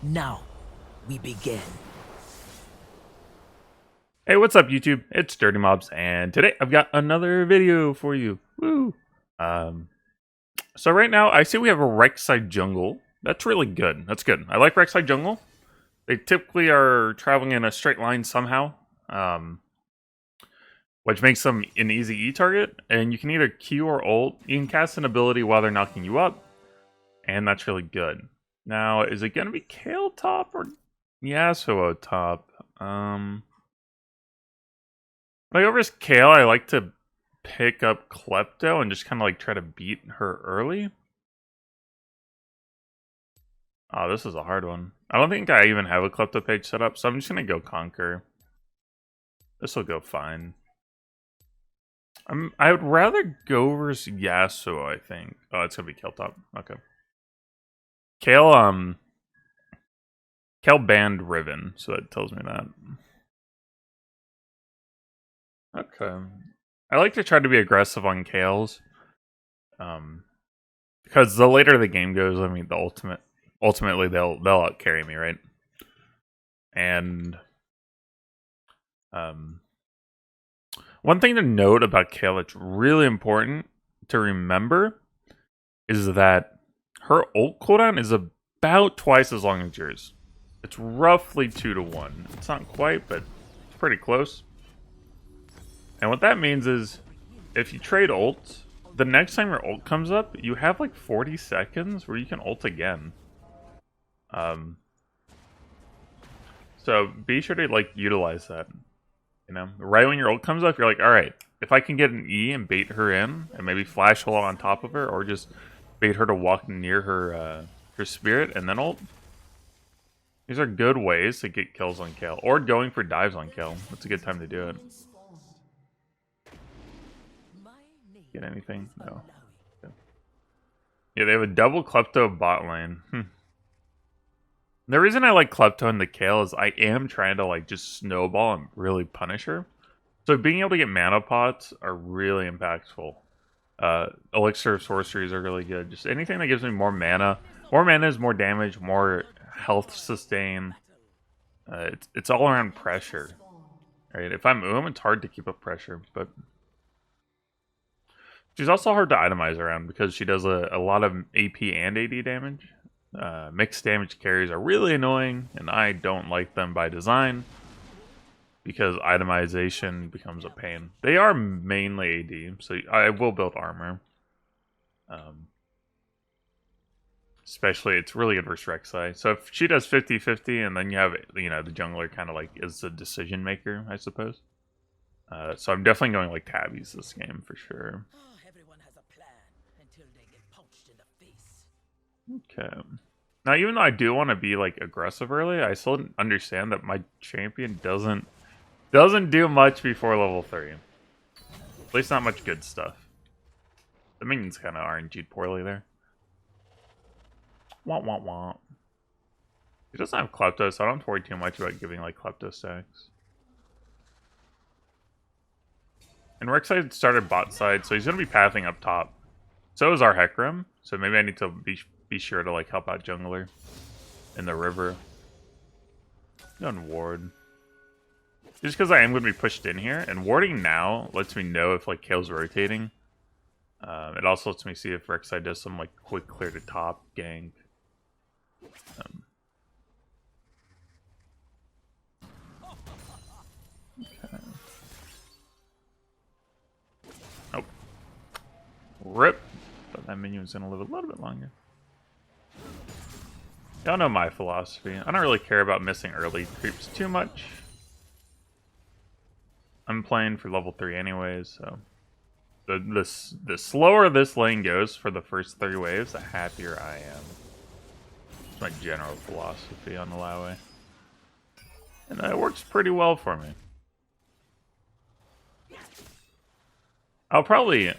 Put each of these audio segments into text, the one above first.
Now, we begin. Hey, what's up, YouTube? It's DirtyMobs, and today I've got another video for you. Woo! So right now I see we have a Rek'Sai jungle. That's really good. That's good. I like Rek'Sai jungle. They typically are traveling in a straight line somehow, which makes them an easy E target. And you can either Q or ult. You can cast an ability while they're knocking you up, and that's really good. Now, is it going to be Kayle top or Yasuo top? Like over as Kayle, I like to pick up Klepto and just kind of like try to beat her early. Oh, this is a hard one. I don't think I even have a Klepto page set up, so I'm just going to go Conquer. This will go fine. I would rather go versus Yasuo, I think. Oh, it's going to be Kayle top. Okay. Kayle banned Riven, so that tells me that. Okay. I like to try to be aggressive on Kayles. Because the later the game goes, I mean, ultimately they'll outcarry me, right? And one thing to note about Kayle that's really important to remember is that her ult cooldown is about twice as long as yours. It's roughly 2 to 1. It's not quite, but it's pretty close. And what that means is, if you trade ults, the next time your ult comes up, you have like 40 seconds where you can ult again. So be sure to like utilize that. You know, right when your ult comes up, you're like, all right, if I can get an E and bait her in, and maybe flash hold on top of her, or just bait her to walk near her her spirit and then ult. These are good ways to get kills on Kayle, or going for dives on Kayle. That's a good time to do it. Get anything? No. Okay. Yeah, they have a double Klepto bot lane. The reason I like Klepto and the Kayle is I am trying to like just snowball and really punish her. So being able to get mana pots are really impactful. Elixir of sorceries are really good. Just anything that gives me more mana. More mana is more damage, more health sustain. It's all around pressure. Right? If I'm it's hard to keep up pressure, but she's also hard to itemize around because she does a lot of AP and AD damage. Mixed damage carries are really annoying, and I don't like them by design because itemization becomes a pain. They are mainly AD, so I will build armor. Especially, it's really good versus Rek'Sai. So if she does 50-50, and then you have, you know, the jungler kind of like is the decision maker, I suppose. So I'm definitely going like tabbies this game for sure. Everyone has a plan until they get punched in the face. Okay. Now, even though I do want to be like aggressive early, I still understand that my champion doesn't do much before level 3. At least not much good stuff. The minions kind of RNG'd poorly there. Womp womp womp. He doesn't have Klepto, so I don't have to worry too much about giving like Klepto stacks. And Rek'Sai started bot side, so he's going to be pathing up top. So is our Hecarim, so maybe I need to be sure to like help out jungler in the river. Don't ward. Just because I am going to be pushed in here, and warding now lets me know if like Kayle's rotating. It also lets me see if Rek'Sai does some like quick clear to top gank. Okay. Oh. Rip. Thought that minion was going to live a little bit longer. Y'all know my philosophy. I don't really care about missing early creeps too much. I'm playing for level 3 anyways, so the slower this lane goes for the first 3 waves, the happier I am. It's my general philosophy on Illaoi. And it works pretty well for me. I probably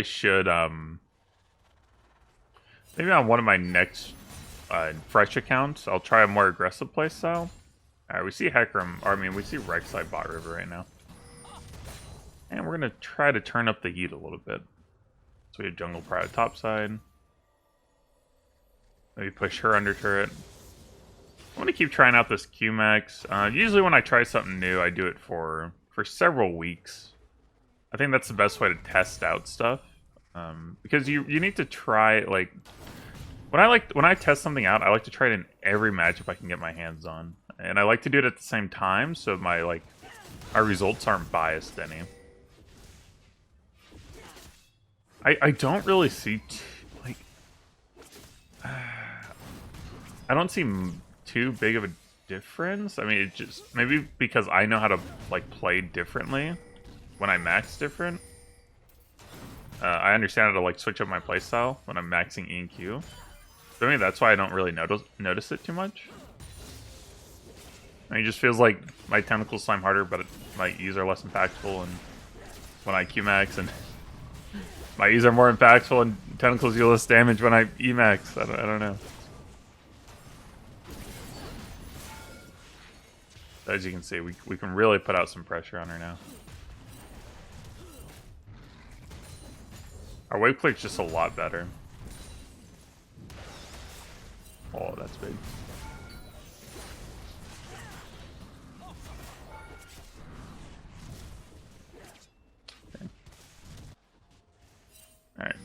should, maybe on one of my next fresh accounts, I'll try a more aggressive playstyle. Alright, we see Hecarim, or I mean, we see Rek'Sai bot river right now. And we're going to try to turn up the heat a little bit. So we have jungle pride top side. Maybe push her under turret. I'm gonna keep trying out this Q-Max. Usually when I try something new, I do it for several weeks. I think that's the best way to test out stuff. Because you need to try, like, when I test something out, I like to try it in every matchup I can get my hands on. And I like to do it at the same time, so my results aren't biased any. I don't really see I don't see too big of a difference. I mean, it just maybe because I know how to play differently when I max different. I understand how to switch up my playstyle when I'm maxing E and Q. So maybe that's why I don't really notice it too much. I mean, it just feels like my tentacles slime harder, but my E's are less impactful, and when I Q max, and my E's are more impactful, and tentacles do less damage when I E max. I don't know. As you can see, we can really put out some pressure on her now. Our wave clear's just a lot better. Oh, that's big. Okay. Alright.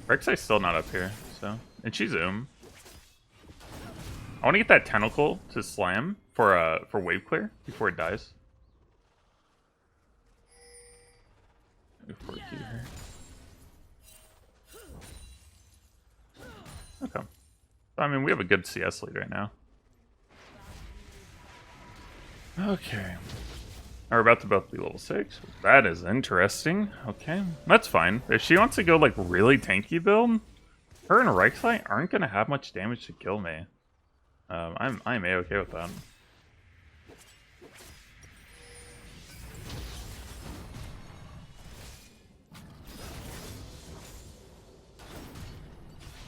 Rek'Sai's still not up here, so. And she's Oom. I want to get that tentacle to slam for wave clear before it dies. Before it here. Okay. I mean, we have a good CS lead right now. Okay. We're about to both be level 6. That is interesting. Okay. That's fine. If she wants to go, really tanky build, her and Rek'Sai aren't going to have much damage to kill me. I'm A-okay with that.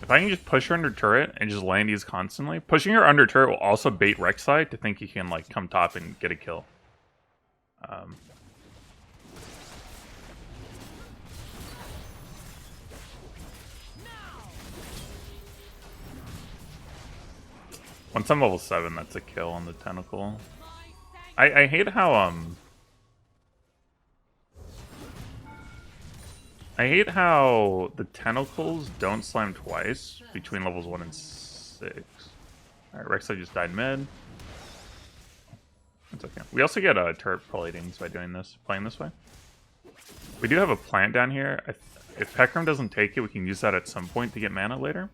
If I can just push her under turret and just land these constantly, pushing her under turret will also bait Rek'Sai to think he can come top and get a kill. Once I'm level 7, that's a kill on the tentacle. I hate how I hate how the tentacles don't slime twice between levels 1 and 6. Alright, Rek'Sai just died mid. That's okay. We also get turret plating by doing this, playing this way. We do have a plant down here. If Pekram doesn't take it, we can use that at some point to get mana later.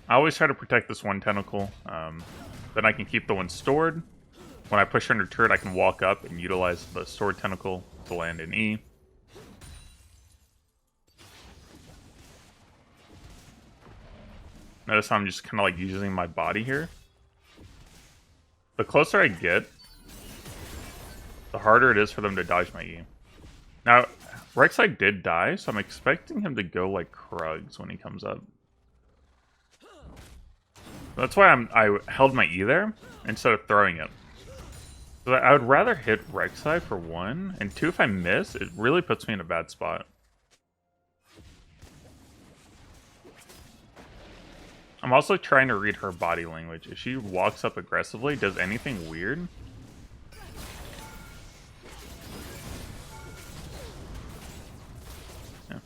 I always try to protect this one tentacle. Then I can keep the one stored. When I push her under turret, I can walk up and utilize the stored tentacle to land in E. Notice how I'm just kind of using my body here. The closer I get, the harder it is for them to dodge my E. Now, Rek'Sai did die, so I'm expecting him to go like Krugs when he comes up. That's why I held my E there instead of throwing it. So I would rather hit Rek'Sai for 1, and 2, if I miss, it really puts me in a bad spot. I'm also trying to read her body language. If she walks up aggressively, does anything weird? Yeah.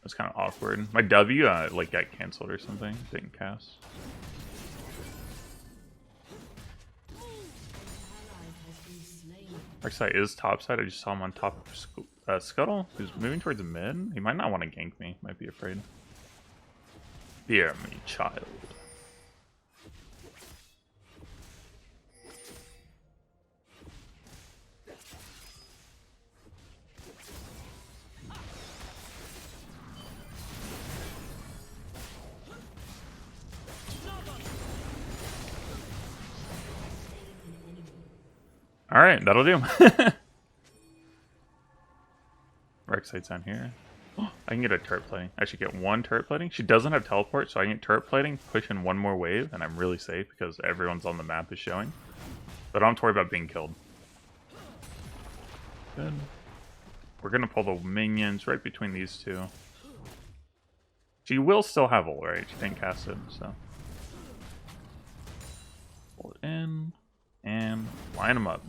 That's kind of awkward. My W got canceled or something. Didn't cast. Rek'Sai is topside. I just saw him on top of Scuttle, who's moving towards the mid. He might not want to gank me. Might be afraid. Fear me, child. Alright, that'll do. Rek'Sai's down here. I can get a turret plating. I should get 1 turret plating. She doesn't have teleport, so I can get turret plating, push in 1 more wave, and I'm really safe because everyone's on the map is showing. But I don't have to worry about being killed. Good. We're gonna pull the minions right between these two. She will still have ult, right? She didn't cast it, so. Pull it in, and line them up.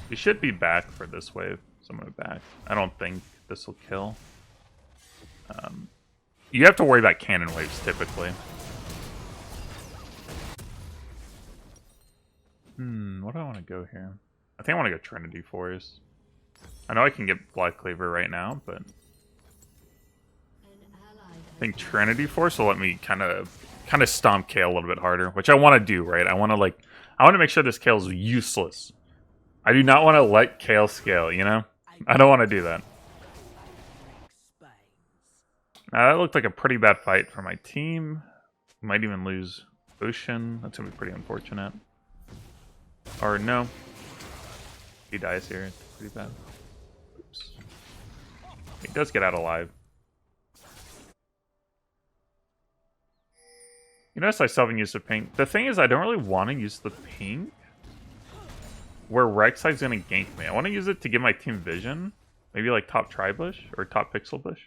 We should be back for this wave. Someone back. I don't think this will kill. You have to worry about cannon waves typically. What do I want to go here? I think I want to go Trinity Force. I know I can get Black Cleaver right now, but I think Trinity Force will let me kind of stomp Kayle a little bit harder, which I want to do, right? I want to make sure this Kayle's useless. I do not want to let Kayle scale, you know? I don't want to do that. Now, that looked like a pretty bad fight for my team. Might even lose Ocean. That's going to be pretty unfortunate. Or no. He dies here. It's pretty bad. Oops. He does get out alive. You notice I still haven't used the pink. The thing is, I don't really want to use the pink where Rek'Sai's going to gank me. I want to use it to give my team vision. Maybe like top Tri-Bush or top Pixel Bush.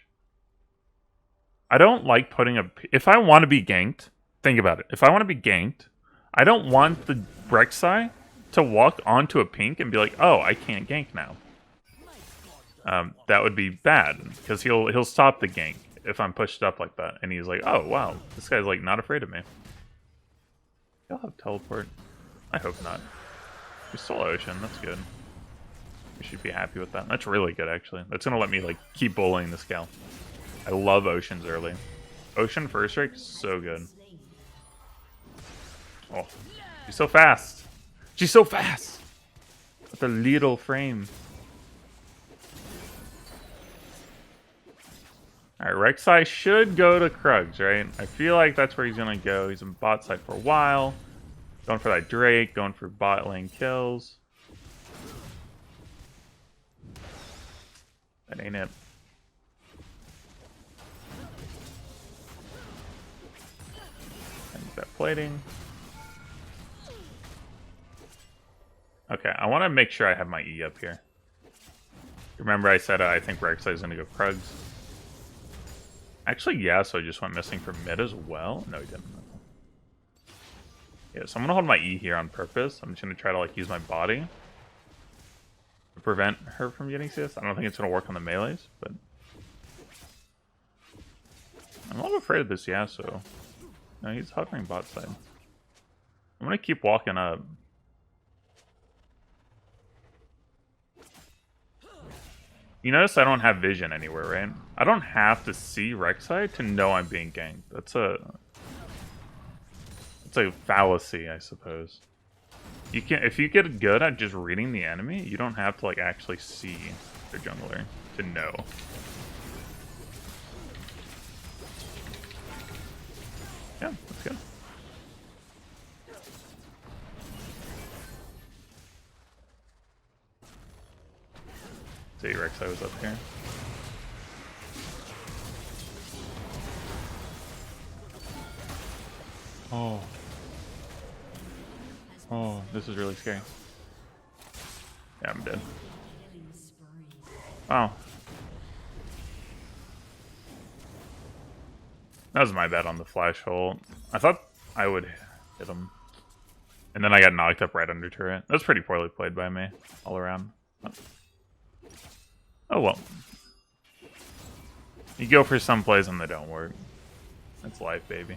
I don't like putting a... If I want to be ganked, think about it. If I want to be ganked, I don't want the Rek'Sai to walk onto a pink and be like, oh, I can't gank now. That would be bad, because he'll stop the gank if I'm pushed up like that. And he's like, oh, wow, this guy's like not afraid of me. He'll have teleport. I hope not. We stole Ocean, that's good. We should be happy with that. That's really good, actually. That's going to let me like keep bullying this gal. I love Oceans early. Ocean first strike is so good. Oh, she's so fast. She's so fast. With a little frame. Alright, Rek'Sai should go to Krugs, right? I feel like that's where he's going to go. He's in bot side for a while. Going for that Drake, going for bot lane kills. That ain't it. That plating. Okay, I want to make sure I have my E up here. Remember I said I think Rek'Sai is going to go Krugs. Actually, yeah, so I just went missing for mid as well. No, he didn't. Yeah, so I'm going to hold my E here on purpose. I'm just going to try to like use my body to prevent her from getting CS. I don't think it's going to work on the melees, but I'm a little afraid of this Yasuo. No, he's hovering bot side. I'm going to keep walking up. You notice I don't have vision anywhere, right? I don't have to see Rek'Sai to know I'm being ganked. That's a fallacy, I suppose. You can, if you get good at just reading the enemy, you don't have to like actually see the jungler to know. Yeah, that's good. See, Rek'Sai was up here. Oh. Oh, this is really scary. Yeah, I'm dead. Oh. That was my bad on the flash hole. I thought I would hit him. And then I got knocked up right under turret. That was pretty poorly played by me, all around. Oh well. You go for some plays and they don't work. That's life, baby.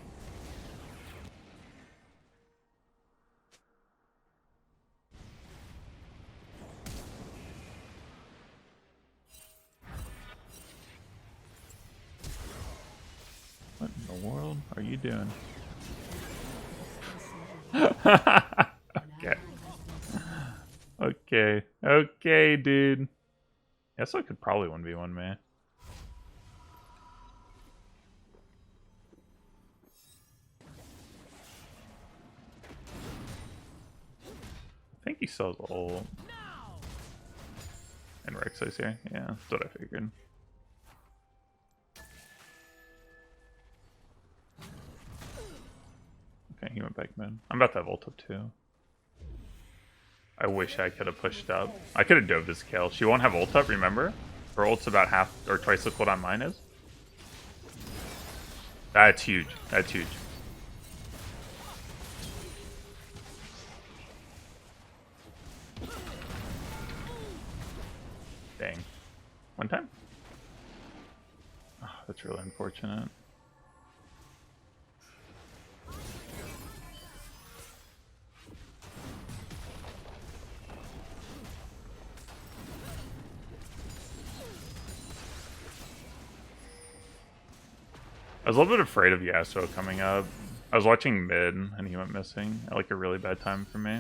What in the world are you doing? Okay. Okay. Okay, dude. Guess I could probably 1v1 me. I think he sells ult. And Rek'Sai's here. Yeah, that's what I figured. Okay, he went back mid. I'm about to have ult up too. I wish I could have pushed up. I could have dove this Kayle. She won't have ult up, remember? Her ult's about half or twice the cooldown mine is. That's huge. That's huge. Dang. One time? Oh, that's really unfortunate. I was a little bit afraid of Yasuo coming up. I was watching mid and he went missing at like a really bad time for me.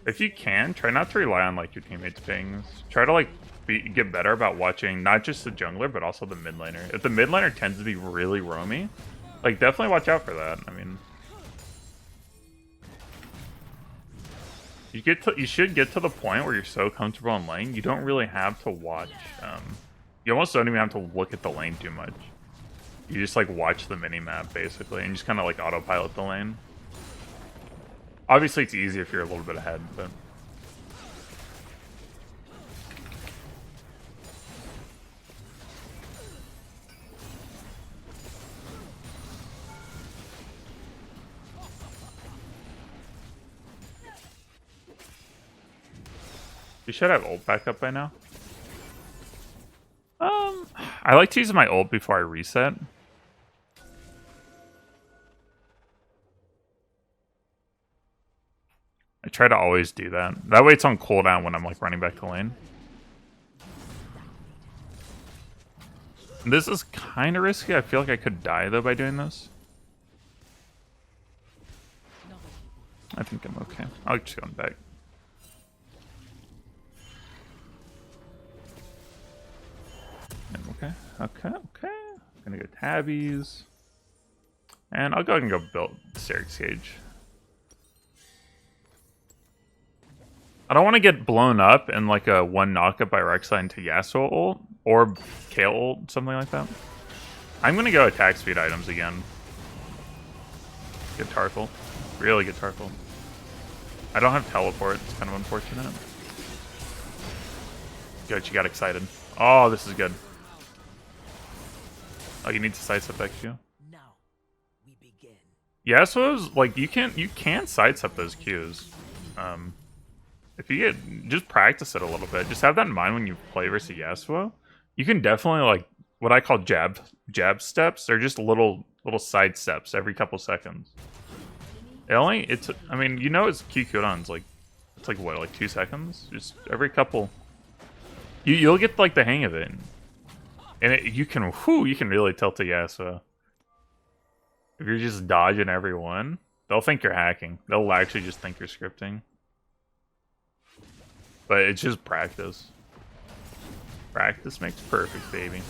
If you can, try not to rely on like your teammates' pings. Try to like get better about watching not just the jungler but also the mid laner. If the mid laner tends to be really roamy, like definitely watch out for that. I mean, you should get to the point where you're so comfortable in lane, you don't really have to watch. You almost don't even have to look at the lane too much. You just like watch the mini map basically, and just kind of like autopilot the lane. Obviously, it's easy if you're a little bit ahead, but you should have ult back up by now. I like to use my ult before I reset. I try to always do that. That way it's on cooldown when I'm like running back to lane. This is kind of risky. I feel like I could die though by doing this. I think I'm okay. I'll just go back. Okay. Gonna go tabbies. And I'll go ahead and go build Seric's Cage. I don't want to get blown up in like a one knockup by Rek'Sai into Yasuo ult or Kayle ult, something like that. I'm gonna go attack speed items again. Good Tarful. Really good Tarful. I don't have teleport, it's kind of unfortunate. Good, she got excited. Oh, this is good. Oh, you need to sidestep that Q. Now we begin. Yasuo's like you can sidestep those Qs. If you just practice it a little bit, just have that in mind when you play versus Yasuo. You can definitely like what I call jab steps. They're just little side steps every couple seconds. I mean, you know it's Q cooldowns like it's like what, like 2 seconds? Just every couple. You'll get like the hang of it. And you can really tilt a Yasuo. If you're just dodging everyone, they'll think you're hacking. They'll actually just think you're scripting. But it's just practice. Practice makes perfect, baby.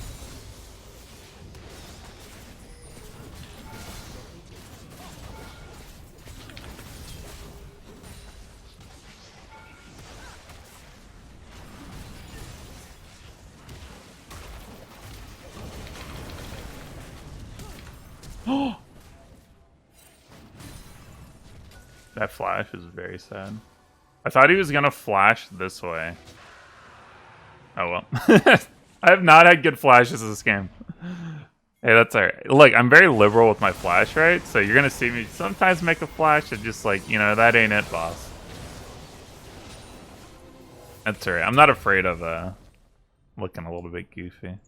That flash is very sad. I thought he was gonna flash this way. Oh well. I have not had good flashes this game. Hey, that's alright. Look, I'm very liberal with my flash, right? So you're gonna see me sometimes make a flash and just like, you know, that ain't it, boss. That's alright. I'm not afraid of looking a little bit goofy.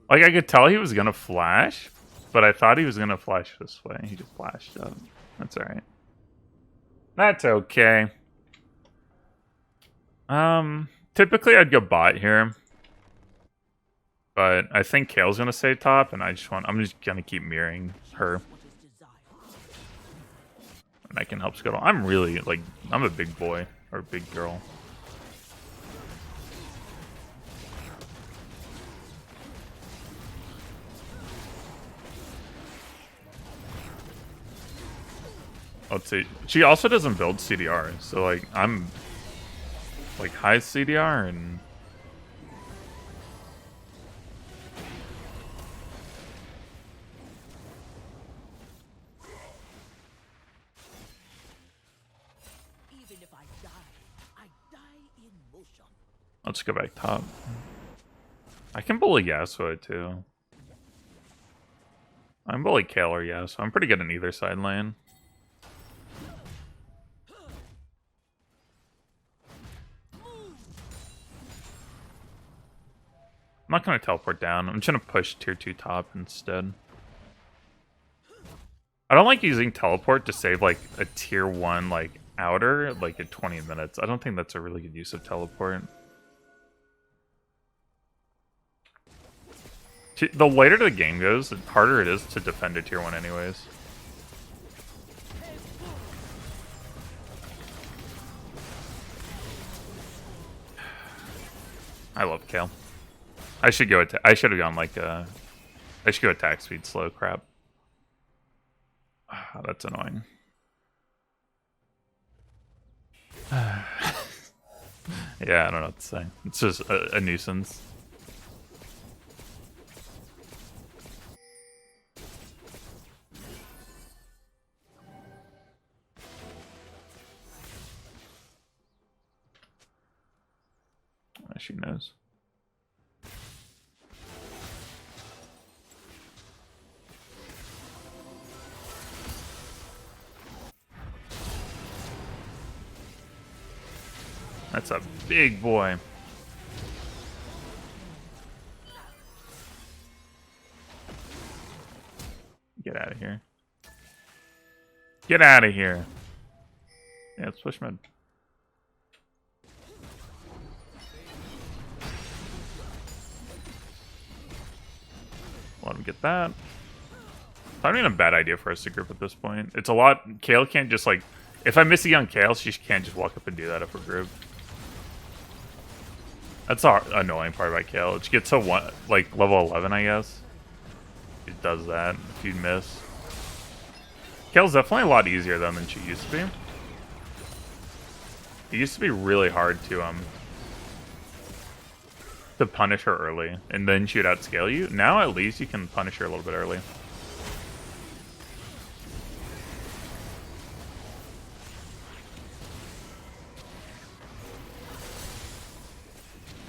Like I could tell he was gonna flash, but I thought he was gonna flash this way. He just flashed up. That's alright. That's okay. Typically I'd go bot here. But I think Kayle's gonna stay top, and I'm just gonna keep mirroring her. And I can help Scuttle. I'm really, like, I'm a big boy, or big girl. Let's see. She also doesn't build CDR, so like I'm like high CDR and Let's go back top. I can bully Yasuo too. I'm bully Kayle or Yasuo. I'm pretty good in either side lane. I'm not going to teleport down. I'm just going to push tier 2 top instead. I don't like using teleport to save like a tier 1 like outer like at 20 minutes. I don't think that's a really good use of teleport. The later the game goes, the harder it is to defend a tier 1 anyways. I love Kayle. I should go. I should have gone like I should go attack speed slow. Crap. Oh, that's annoying. Yeah, I don't know what to say. It's just a nuisance. She knows. That's a big boy. Get out of here. Get out of here. Yeah, let's push mid. Let him get that. It's not even a bad idea for us to group at this point. It's a lot. Kayle can't just like. If I miss a on Kayle, she can't just walk up and do that if we're grouped. That's the annoying part about Kayle. She gets to like level 11, I guess. It does that if you miss. Kayle's definitely a lot easier than she used to be. It used to be really hard to punish her early, and then she would outscale you. Now at least you can punish her a little bit early.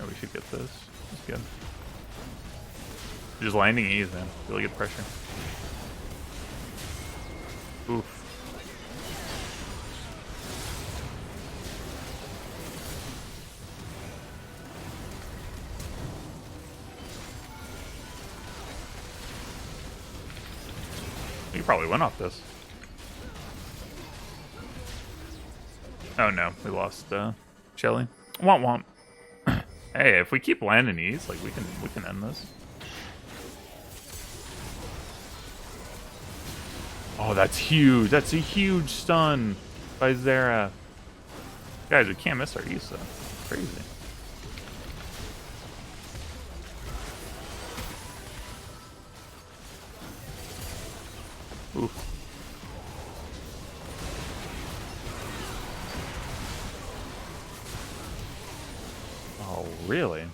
Yeah, we should get this. That's good. Just landing ease, man. Really good pressure. Oof. You probably win off this. Oh no, we lost Shelly. Womp womp. Hey, if we keep landing ease, like we can end this. Oh, that's huge. That's a huge stun by Zera. Guys, we can't miss our Issa. Crazy. Oof. Oh, really?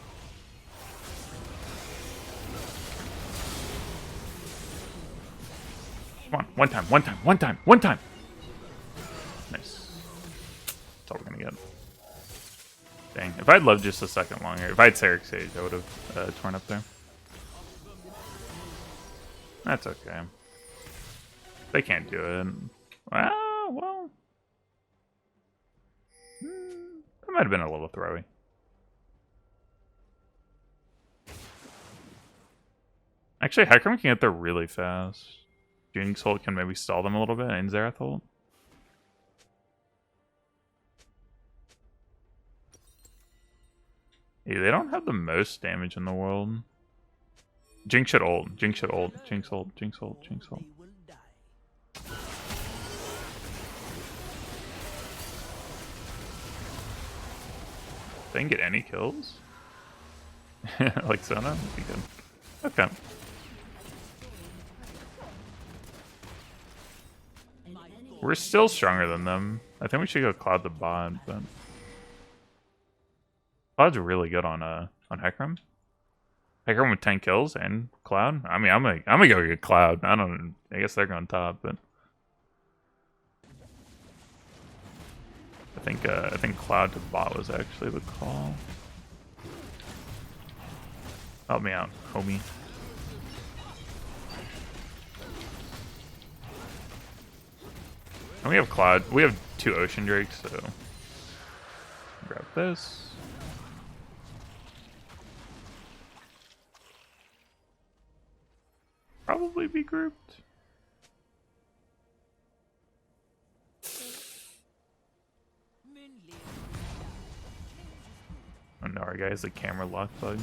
Come on, one time. Nice. That's all we're gonna get. Dang, if I'd loved just a second longer, if I'd Sarek Sage, I would have torn up there. That's okay. They can't do it. Well. That might have been a little throwy. Actually, Hecarim can get there really fast. Jinx ult can maybe stall them a little bit, and Xerath ult. Yeah, they don't have the most damage in the world. Jinx should ult. Jinx ult. They can get any kills? Like Sona? Would be good. Okay. We're still stronger than them. I think we should go Cloud the bot, but Cloud's really good on Hecarim. Hecarim with 10 kills and Cloud. I mean, I'm gonna go get Cloud. I guess they're going top, but I think Cloud to bot was actually the call. Help me out, homie. And we have Cloud. We have 2 Ocean Drakes, so grab this. Probably be grouped. Oh no, our guy has a camera lock bug.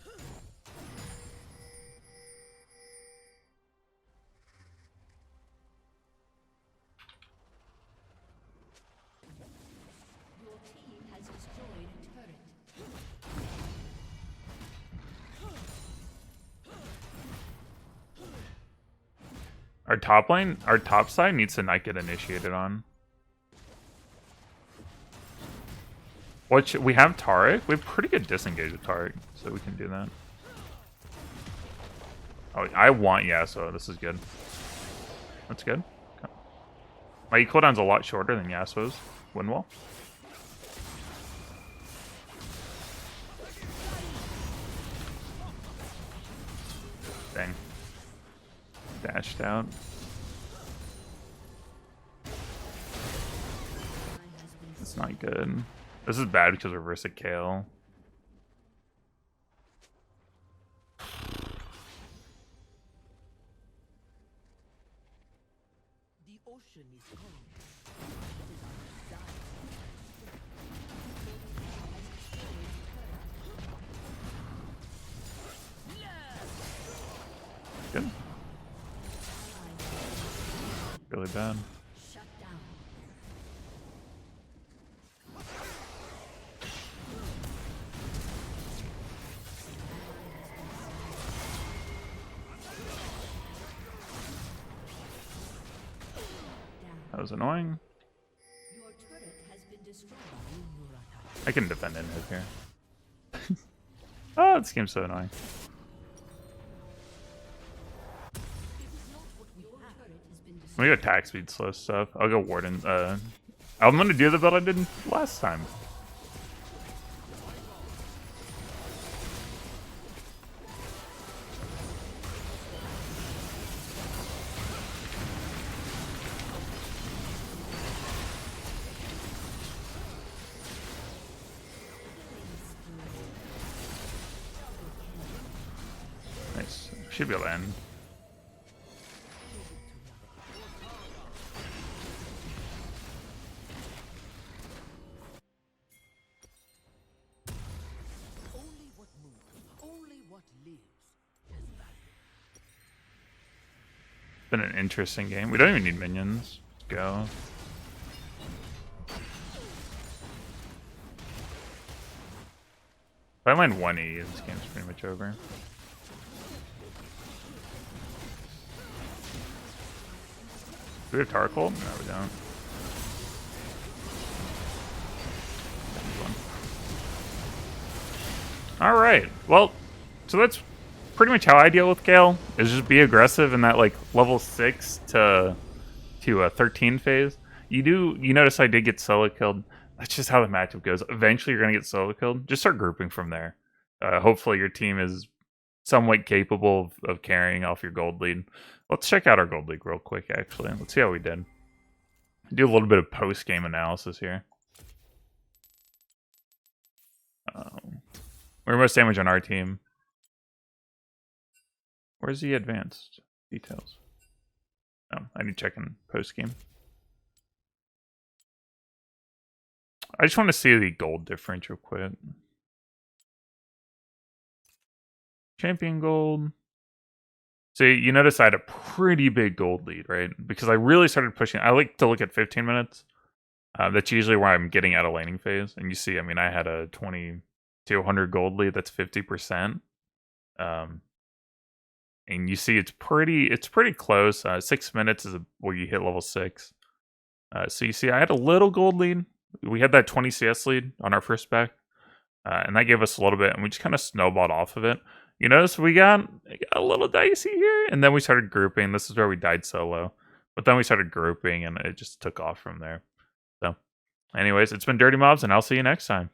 Your team has destroyed a turret. Our top lane, our top side needs to not get initiated on. What we have Taric. We have pretty good disengage with Taric, so we can do that. Oh, I want Yasuo. This is good. That's good. Okay. My E cooldown's a lot shorter than Yasuo's. Win wall. Dang. Dashed out. It's not good. This is bad because we're versus Kayle. The ocean is cold. Good. Really bad. Shut down. That was annoying. Your turret has been destroyed. I can defend in mid here. Oh, this game's so annoying. We go attack speed slow stuff. I'll go Warden. I'm gonna do the build I did last time. Nice. Should be able to end. Only what moves, only what lives has value. Been an interesting game. We don't even need minions. Let's go. If I land 1E, this game's pretty much over. Do we have Tarkle? No, we don't. Alright, well, so that's pretty much how I deal with Kayle, is just be aggressive in that like level 6 to 13 phase. You notice I did get solo killed. That's just how the matchup goes. Eventually you're gonna get solo killed. Just start grouping from there. Hopefully your team is somewhat capable of carrying off your gold lead. Let's check out our gold league real quick, actually. Let's see how we did. Do a little bit of post-game analysis here. We're most damage on our team. Where's the advanced details? Oh, I need to check in post-game. I just want to see the gold difference real quick. Champion gold. See, you notice I had a pretty big gold lead, right? Because I really started pushing. I like to look at 15 minutes. That's usually where I'm getting out of laning phase. And you see, I mean, I had a 20 to 100 gold lead. That's 50%. And you see, it's pretty close. 6 minutes is where you hit level 6. So you see, I had a little gold lead. We had that 20 CS lead on our first spec. And that gave us a little bit, and we just kind of snowballed off of it. You notice we got a little dicey here, and then we started grouping. This is where we died solo. But then we started grouping, and it just took off from there. So, anyways, it's been Dirty Mobs, and I'll see you next time.